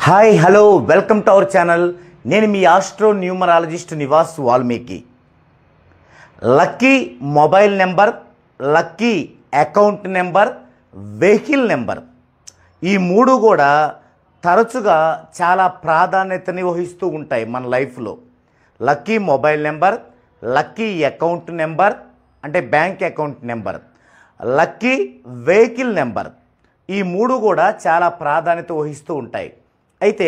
Hi hello welcome to our channel. నేను మీ astro numerologist Nivas Valmiki. Lucky mobile number, lucky account number, vehicle number, ఈ మూడు కూడా తరచుగా చాలా ప్రాధాన్యతని వహిస్తూ ఉంటాయి మన లైఫ్లో. Lucky mobile number, lucky account number అంటే bank account number, lucky vehicle number, ఈ మూడు కూడా చాలా ప్రాధాన్యత వహిస్తూ ఉంటాయి. అయితే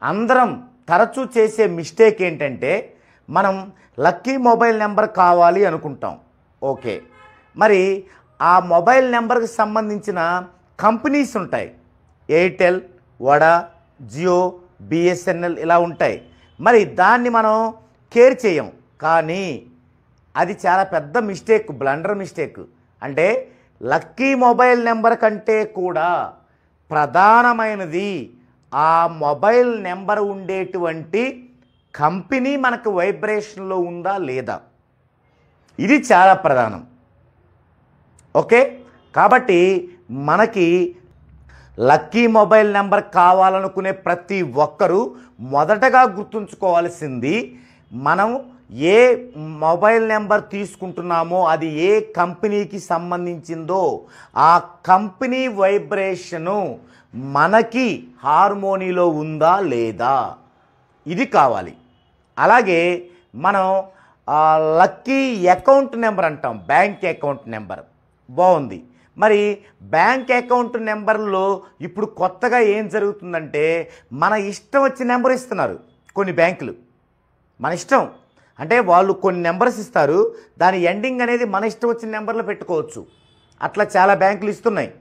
అందరం తరచూ చేసే మిస్టేక్ ఏంటంటే మనం లక్కీ మొబైల్ నెంబర్ కావాలి అనుకుంటాం. ఓకే, మరి ఆ మొబైల్ నెంబర్కి సంబంధించిన కంపెనీస్ ఉంటాయి. ఎయిర్టెల్, వడా, జియో, బిఎస్ఎన్ఎల్ ఇలా ఉంటాయి. మరి దాన్ని మనం కేర్ చేయం. కానీ అది చాలా పెద్ద మిస్టేక్, బ్లండర్ మిస్టేక్. అంటే లక్కీ మొబైల్ నెంబర్ కంటే కూడా ప్రధానమైనది ఆ మొబైల్ నెంబర్ ఉండేటువంటి కంపెనీ మనకు వైబ్రేషన్లో ఉందా లేదా, ఇది చాలా ప్రధానం. ఓకే, కాబట్టి మనకి లక్కీ మొబైల్ నెంబర్ కావాలనుకునే ప్రతి ఒక్కరూ మొదటగా గుర్తుంచుకోవాల్సింది, మనం ఏ మొబైల్ నెంబర్ తీసుకుంటున్నామో అది ఏ కంపెనీకి సంబంధించిందో ఆ కంపెనీ వైబ్రేషను మనకి హార్మోనీలో ఉందా లేదా, ఇది కావాలి. అలాగే మనం లక్కీ అకౌంట్ నెంబర్ అంటాం, బ్యాంక్ అకౌంట్ నెంబర్. బాగుంది. మరి బ్యాంక్ అకౌంట్ నెంబర్లో ఇప్పుడు కొత్తగా ఏం జరుగుతుందంటే మన ఇష్టం వచ్చిన నెంబర్ ఇస్తున్నారు కొన్ని బ్యాంకులు. మన ఇష్టం అంటే వాళ్ళు కొన్ని నెంబర్స్ ఇస్తారు, దాని ఎండింగ్ అనేది మన ఇష్టం వచ్చిన నెంబర్లో పెట్టుకోవచ్చు. అట్లా చాలా బ్యాంకులు ఇస్తున్నాయి.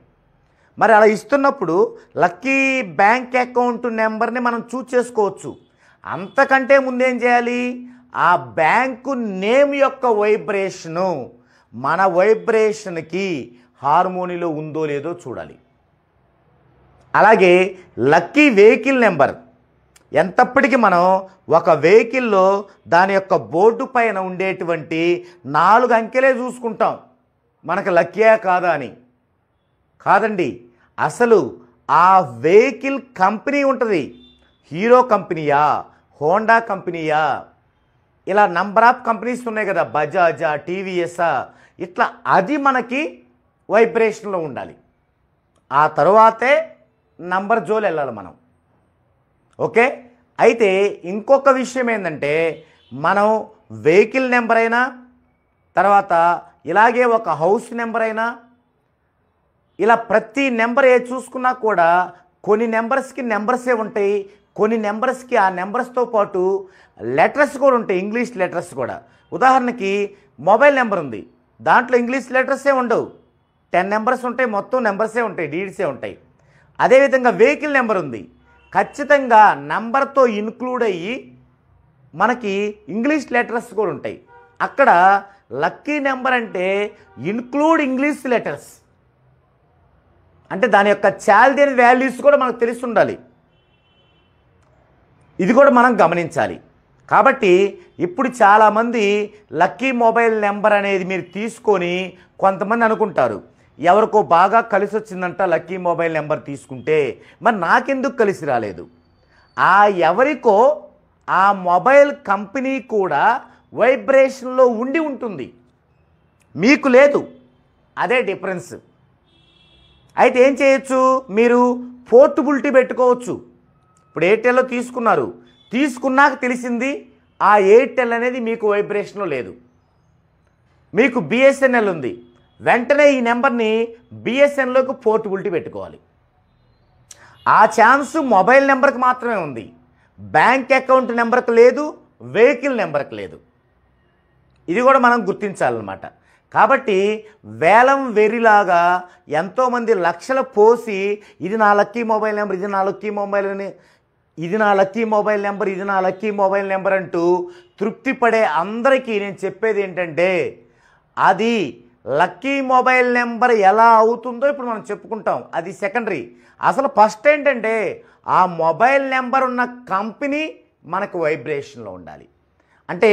మరి అలా ఇస్తున్నప్పుడు లక్కీ బ్యాంక్ అకౌంట్ నెంబర్ని మనం చూస్ చేసుకోవచ్చు. అంతకంటే ముందేం చేయాలి, ఆ బ్యాంకు నేమ్ యొక్క వైబ్రేషను మన వైబ్రేషన్కి హార్మోనీలో ఉందో లేదో చూడాలి. అలాగే లక్కీ వెహికల్ నెంబర్, ఎంతప్పటికీ మనం ఒక వెహికల్లో దాని యొక్క బోర్డు పైన ఉండేటువంటి 4 అంకెలే చూసుకుంటాం మనకు లక్కీయా కాదా అని. కాదండి, అసలు ఆ వెహికల్ కంపెనీ ఉంటుంది. హీరో కంపెనీయా, హోండా కంపెనీయా, ఇలా నంబర్ ఆఫ్ కంపెనీస్ ఉన్నాయి కదా, బజాజా, టీవీఎస్ఆ, ఇట్లా అది మనకి వైబ్రేషన్లో ఉండాలి. ఆ తరువాతే నంబర్ జోలు వెళ్ళాలి మనం. ఓకే, అయితే ఇంకొక విషయం ఏంటంటే మనం వెహికల్ నెంబర్ అయినా, తర్వాత ఇలాగే ఒక హౌస్ నెంబర్ అయినా, ఇలా ప్రతి నెంబర్ ఏ చూసుకున్నా కూడా కొన్ని నెంబర్స్కి నెంబర్సే ఉంటాయి, కొన్ని నెంబర్స్కి ఆ నెంబర్స్తో పాటు లెటర్స్ కూడా ఉంటాయి, ఇంగ్లీష్ లెటర్స్ కూడా. ఉదాహరణకి మొబైల్ నెంబర్ ఉంది, దాంట్లో ఇంగ్లీష్ లెటర్సే ఉండవు, 10 నెంబర్స్ ఉంటాయి, మొత్తం నెంబర్సే ఉంటాయి, డీడ్సే ఉంటాయి. అదేవిధంగా వెహికల్ నెంబర్ ఉంది, ఖచ్చితంగా నంబర్తో ఇన్క్లూడ్ అయ్యి మనకి ఇంగ్లీష్ లెటర్స్ కూడా ఉంటాయి. అక్కడ లక్కీ నెంబర్ అంటే ఇన్క్లూడ్ ఇంగ్లీష్ లెటర్స్ అంటే దాని యొక్క చాల్దియన్ వాల్యూస్ కూడా మనకు తెలిసి ఉండాలి. ఇది కూడా మనం గమనించాలి. కాబట్టి ఇప్పుడు చాలామంది లక్కీ మొబైల్ నెంబర్ అనేది మీరు తీసుకొని కొంతమంది అనుకుంటారు, ఎవరికో బాగా కలిసి వచ్చిందంట లక్కీ మొబైల్ నెంబర్ తీసుకుంటే, మరి నాకెందుకు కలిసి రాలేదు? ఆ ఎవరికో ఆ మొబైల్ కంపెనీ కూడా వైబ్రేషన్లో ఉండి ఉంటుంది, మీకు లేదు. అదే డిఫరెన్స్. అయితే ఏం చేయొచ్చు, మీరు పోర్టబిలిటీ పెట్టుకోవచ్చు. ఇప్పుడు ఎయిర్టెల్లో తీసుకున్నాక తెలిసింది ఆ ఎయిర్టెల్ అనేది మీకు వైబ్రేషన్లో లేదు. మీకు బిఎస్ఎన్ఎల్ ఉంది, వెంటనే ఈ నెంబర్ని బిఎస్ఎన్ఎల్లోకి పోర్టబిలిటీ పెట్టుకోవాలి. ఆ ఛాన్స్ మొబైల్ నెంబర్కి మాత్రమే ఉంది, బ్యాంక్ అకౌంట్ నెంబర్కి లేదు, వెహికల్ నెంబర్కి లేదు. ఇది కూడా మనం గుర్తించాలన్నమాట. కాబట్టి వేలం వెరిలాగా ఎంతోమంది లక్షలు పోసి ఇది నా లక్కీ మొబైల్ నెంబర్, ఇది నా లక్కీ మొబైల్ అని, ఇది నా లక్కీ మొబైల్ నెంబర్, ఇది నా లక్కీ మొబైల్ నెంబర్ అంటూ తృప్తి పడే అందరికీ నేను చెప్పేది ఏంటంటే, అది లక్కీ మొబైల్ నెంబర్ ఎలా అవుతుందో ఇప్పుడు మనం చెప్పుకుంటాం, అది సెకండరీ. అసలు ఫస్ట్ ఏంటంటే ఆ మొబైల్ నెంబర్ ఉన్న కంపెనీ మనకు వైబ్రేషన్లో ఉండాలి. అంటే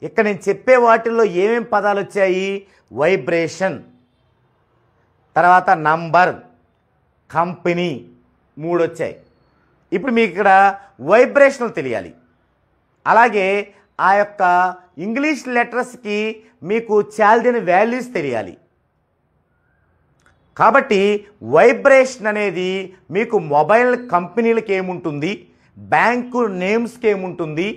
ఇక్కడ నేను చెప్పే వాటిల్లో ఏమేం పదాలు వచ్చాయి? వైబ్రేషన్, తర్వాత నంబర్, కంపెనీ, 3 వచ్చాయి. ఇప్పుడు మీకు ఇక్కడ వైబ్రేషన్లు తెలియాలి. అలాగే ఆ యొక్క ఇంగ్లీష్ లెటర్స్కి మీకు చాల్దియన్ వాల్యూస్ తెలియాలి. కాబట్టి వైబ్రేషన్ అనేది మీకు మొబైల్ కంపెనీలకు ఏముంటుంది, బ్యాంకు నేమ్స్కి ఏముంటుంది,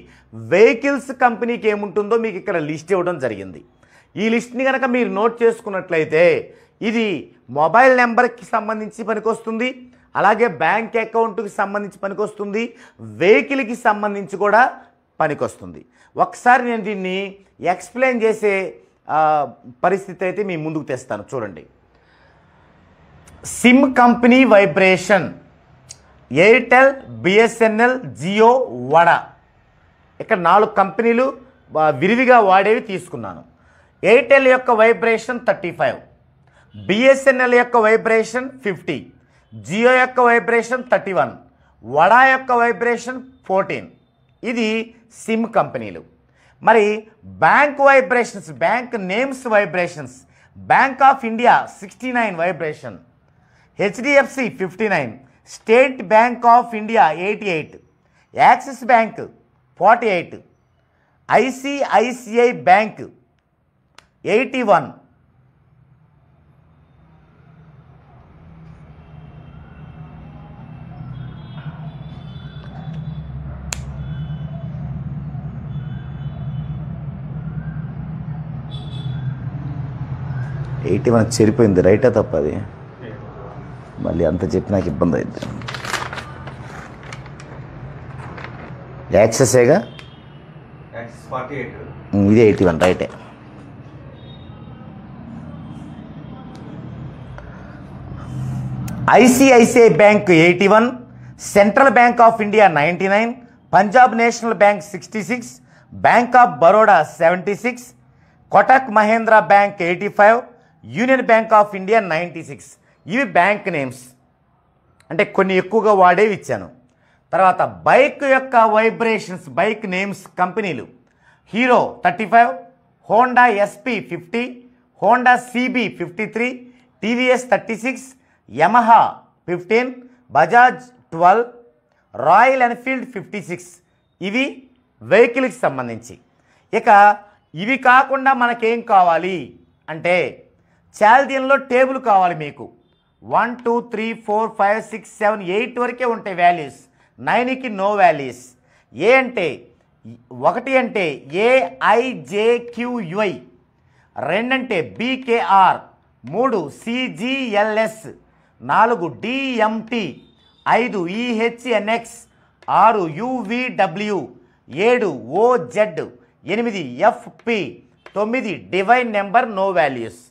వెహికల్స్ కంపెనీకి ఏముంటుందో మీకు ఇక్కడ లిస్ట్ ఇవ్వడం జరిగింది. ఈ లిస్ట్ని కనుక మీరు నోట్ చేసుకున్నట్లయితే ఇది మొబైల్ నెంబర్కి సంబంధించి పనికొస్తుంది, అలాగే బ్యాంక్ అకౌంట్కి సంబంధించి పనికొస్తుంది, వెహికల్కి సంబంధించి కూడా పనికొస్తుంది. ఒకసారి నేను దీన్ని ఎక్స్ప్లెయిన్ చేసే పరిస్థితి అయితే మీ ముందుకు తెస్తాను. చూడండి, sim company vibration, Airtel, BSNL, Jio, Voda. ఇక్కడ 4 కంపెనీలు విరివిగా వాడేవి తీసుకున్నాను. ఎయిర్టెల్ యొక్క వైబ్రేషన్ 35, బిఎస్ఎన్ఎల్ యొక్క వైబ్రేషన్ 50, జియో యొక్క వైబ్రేషన్ 31, వడా యొక్క వైబ్రేషన్ 14. ఇది సిమ్ కంపెనీలు. మరి bank vibrations, bank names vibrations, bank of India 69 vibration, HDFC 59, state bank of India 88, axis bank 48, ICICI bank 81, చెరిపోయింది. రైటా తప్ప అది? మళ్ళీ అంత చెప్పి నాకు ఇబ్బంది అయింది. యాక్సెసేగా, ఇది 81 రైటే. ICICI bank 81, central bank of India 99, Punjab national bank 66, bank of Baroda 76, Kotak Mahindra bank 85, union bank of India 96. ఇవి బ్యాంక్ నేమ్స్, అంటే కొన్ని ఎక్కువగా వాడేవి ఇచ్చాను. తర్వాత బైక్ యొక్క వైబ్రేషన్స్, బైక్ నేమ్స్ కంపెనీలు, Hero 35, Honda SP 50, Honda CB 53, TVS 36, Yamaha 15, Bajaj 12, Royal Enfield 56. ఇవి వెహికల్కి సంబంధించి. ఇక ఇవి కాకుండా మనకేం కావాలి అంటే చాల్దియన్లో టేబుల్ కావాలి మీకు. 1 2 3 4 5 6 7 8 వరకే ఉంటాయి వాల్యూస్, 9కి నో వాల్యూస్. ఏ అంటే 1 అంటే ఏఐజేక్యూయుఐ, 2 అంటే BKR, 3 CGLS, 4 DMT, 5 EHNX, 6 UVW, 7 OZ, 8 FP, 9 divine number no values.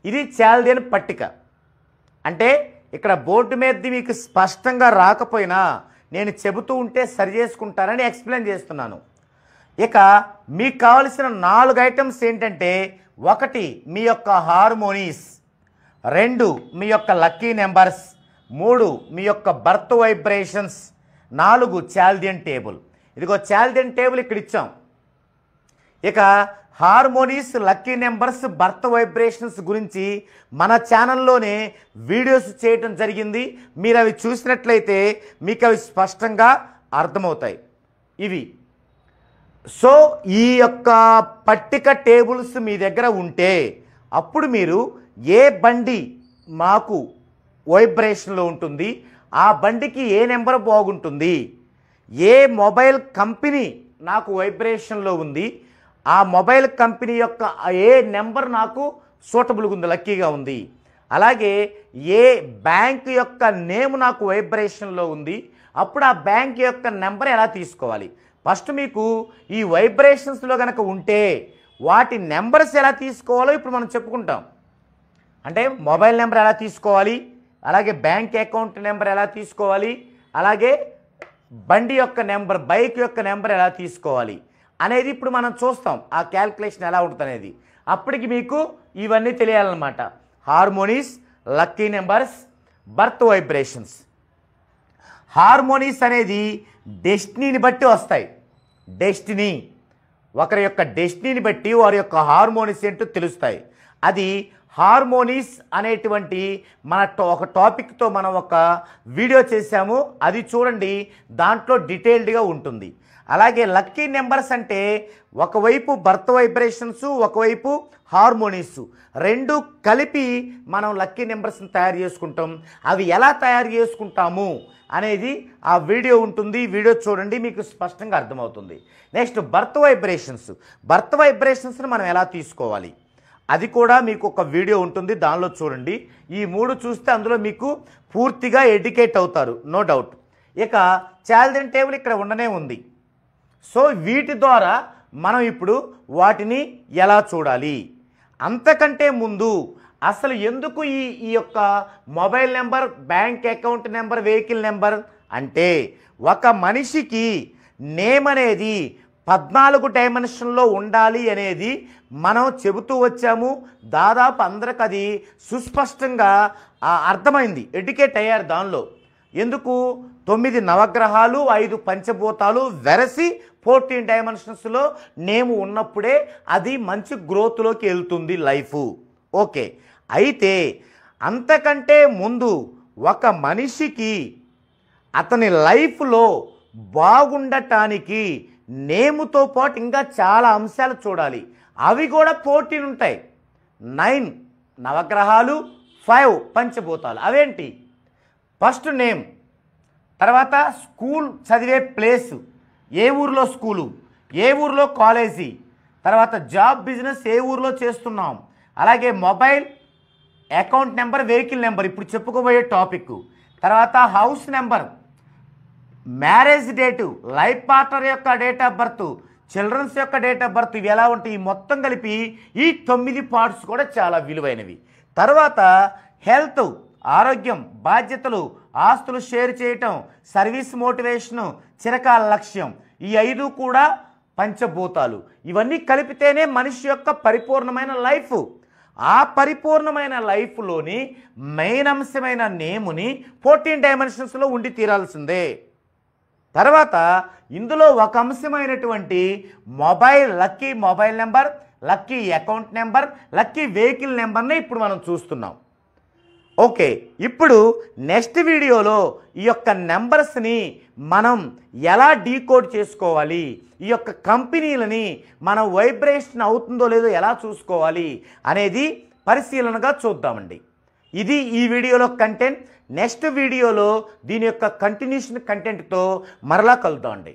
ఇది చాల్దియన్ పట్టిక. అంటే ఇక్కడ బోర్డు మీద మీకు స్పష్టంగా రాకపోయినా నేను చెబుతూ ఉంటే సరి చేసుకుంటానని ఎక్స్ప్లెయిన్ చేస్తున్నాను. ఇక మీకు కావలసిన 4 ఐటమ్స్ ఏంటంటే, 1 మీ యొక్క హార్మోనీస్, 2 మీ యొక్క లక్కీ నెంబర్స్, 3 మీ యొక్క బర్త్ వైబ్రేషన్స్, 4 చాల్దియన్ టేబుల్. ఇదిగో చాల్దియన్ టేబుల్ ఇక్కడ ఇచ్చాం. ఇక harmonies, lucky numbers, birth vibrations గురించి మన ఛానల్లోనే వీడియోస్ చేయటం జరిగింది. మీరు అవి చూసినట్లయితే మీకు అవి స్పష్టంగా అర్థమవుతాయి. ఇవి సో ఈ యొక్క పట్టిక టేబుల్స్ మీ దగ్గర ఉంటే అప్పుడు మీరు ఏ బండి మాకు వైబ్రేషన్లో ఉంటుంది, ఆ బండికి ఏ నెంబర్ బాగుంటుంది, ఏ మొబైల్ కంపెనీ నాకు వైబ్రేషన్లో ఉంది, ఆ మొబైల్ కంపెనీ యొక్క ఏ నెంబర్ నాకు సూటబుల్గా ఉంది, లక్కీగా ఉంది, అలాగే ఏ బ్యాంక్ యొక్క నేమ్ నాకు వైబ్రేషన్లో ఉంది, అప్పుడు ఆ బ్యాంక్ యొక్క నెంబర్ ఎలా తీసుకోవాలి. ఫస్ట్ మీకు ఈ వైబ్రేషన్స్లో కనుక ఉంటే వాటి నెంబర్స్ ఎలా తీసుకోవాలో ఇప్పుడు మనం చెప్పుకుంటాం. అంటే మొబైల్ నెంబర్ ఎలా తీసుకోవాలి, అలాగే బ్యాంక్ అకౌంట్ నెంబర్ ఎలా తీసుకోవాలి, అలాగే బండి యొక్క నెంబర్, బైక్ యొక్క నెంబర్ ఎలా తీసుకోవాలి అనేది ఇప్పుడు మనం చూస్తాం. ఆ క్యాల్కులేషన్ ఎలా ఉంటుంది అనేది. అప్పటికి మీకు ఇవన్నీ తెలియాలన్నమాట. Harmonies, lucky numbers, birth vibrations. Harmonies అనేది డెస్టినీని బట్టి వస్తాయి. డెస్టినీ, ఒకరి యొక్క డెస్టినీని బట్టి వారి యొక్క హార్మోనీస్ ఏంటో తెలుస్తాయి. అది హార్మోనీస్ అనేటువంటి మన ఒక టాపిక్తో మనం ఒక వీడియో చేశాము, అది చూడండి, దాంట్లో డీటెయిల్డ్గా ఉంటుంది. అలాగే లక్కీ నెంబర్స్ అంటే ఒకవైపు బర్త్ వైబ్రేషన్స్, ఒకవైపు హార్మోనీస్, రెండు కలిపి మనం లక్కీ నెంబర్స్ని తయారు చేసుకుంటాం. అవి ఎలా తయారు చేసుకుంటాము అనేది ఆ వీడియో ఉంటుంది, వీడియో చూడండి, మీకు స్పష్టంగా అర్థమవుతుంది. Next birth vibrations. బర్త్ వైబ్రేషన్స్ని మనం ఎలా తీసుకోవాలి అది కూడా మీకు ఒక వీడియో ఉంటుంది, దానిలో చూడండి. ఈ 3 చూస్తే అందులో మీకు పూర్తిగా ఎడ్యుకేట్ అవుతారు, నో డౌట్. ఇక చాల్దియన్ టేబుల్ ఇక్కడ ఉండనే ఉంది. సో వీటి ద్వారా మనం ఇప్పుడు వాటిని ఎలా చూడాలి. అంతకంటే ముందు అసలు ఎందుకు ఈ యొక్క mobile number, bank account number, vehicle number అంటే ఒక మనిషికి నేమ్ అనేది 14 డైమెన్షన్లో ఉండాలి అనేది మనం చెబుతూ వచ్చాము. దాదాపు అందరికి అది సుస్పష్టంగా అర్థమైంది, ఎడ్యుకేట్ అయ్యారు దానిలో. ఎందుకు 9 నవగ్రహాలు, 5 పంచభూతాలు వెరసి 14 డైమెన్షన్స్లో నేమ్ ఉన్నప్పుడే అది మంచి గ్రోత్లోకి వెళ్తుంది లైఫ్. ఓకే, అయితే అంతకంటే ముందు ఒక మనిషికి అతని లైఫ్లో బాగుండటానికి నేముతో పాటు ఇంకా చాలా అంశాలు చూడాలి. అవి కూడా 14 ఉంటాయి. 9 నవగ్రహాలు, 5 పంచభూతాలు. అవేంటి? ఫస్ట్ నేమ్, తర్వాత స్కూల్ చదివే ప్లేసు, ఏ ఊరిలో స్కూలు, ఏ ఊరిలో కాలేజీ, తర్వాత జాబ్, బిజినెస్ ఏ ఊరిలో చేస్తున్నాం, అలాగే mobile, account number, vehicle number ఇప్పుడు చెప్పుకోబోయే టాపిక్, తర్వాత house number, marriage date, life partner యొక్క డేట్ ఆఫ్ బర్త్, చిల్డ్రన్స్ యొక్క డేట్ ఆఫ్ బర్త్, ఇవి ఎలా ఉంటాయి మొత్తం కలిపి ఈ 9 పార్ట్స్ కూడా చాలా విలువైనవి. తర్వాత హెల్త్, ఆరోగ్యం, బాధ్యతలు, ఆస్తులు షేర్ చేయటం, సర్వీస్ మోటివేషను, చిరకాల లక్ష్యం, ఈ 5 కూడా పంచభూతాలు. ఇవన్నీ కలిపితేనే మనిషి యొక్క పరిపూర్ణమైన లైఫ్. ఆ పరిపూర్ణమైన లైఫ్లోని మెయిన్ అంశమైన నేముని 14 డైమెన్షన్స్లో ఉండి తీరాల్సిందే. తర్వాత ఇందులో ఒక అంశమైనటువంటి mobile, lucky mobile number, lucky account number, lucky vehicle నెంబర్ని ఇప్పుడు మనం చూస్తున్నాం. ఓకే, ఇప్పుడు నెక్స్ట్ వీడియోలో ఈ యొక్క నెంబర్స్ని మనం ఎలా డీకోడ్ చేసుకోవాలి, ఈ యొక్క కంపెనీలని మనం వైబ్రేషన్ అవుతుందో లేదో ఎలా చూసుకోవాలి అనేది పరిశీలనగా చూద్దామండి. ఇది ఈ వీడియోలో కంటెంట్. నెక్స్ట్ వీడియోలో దీని యొక్క కంటిన్యూషన్ కంటెంట్తో మరలా కలుద్దామండి.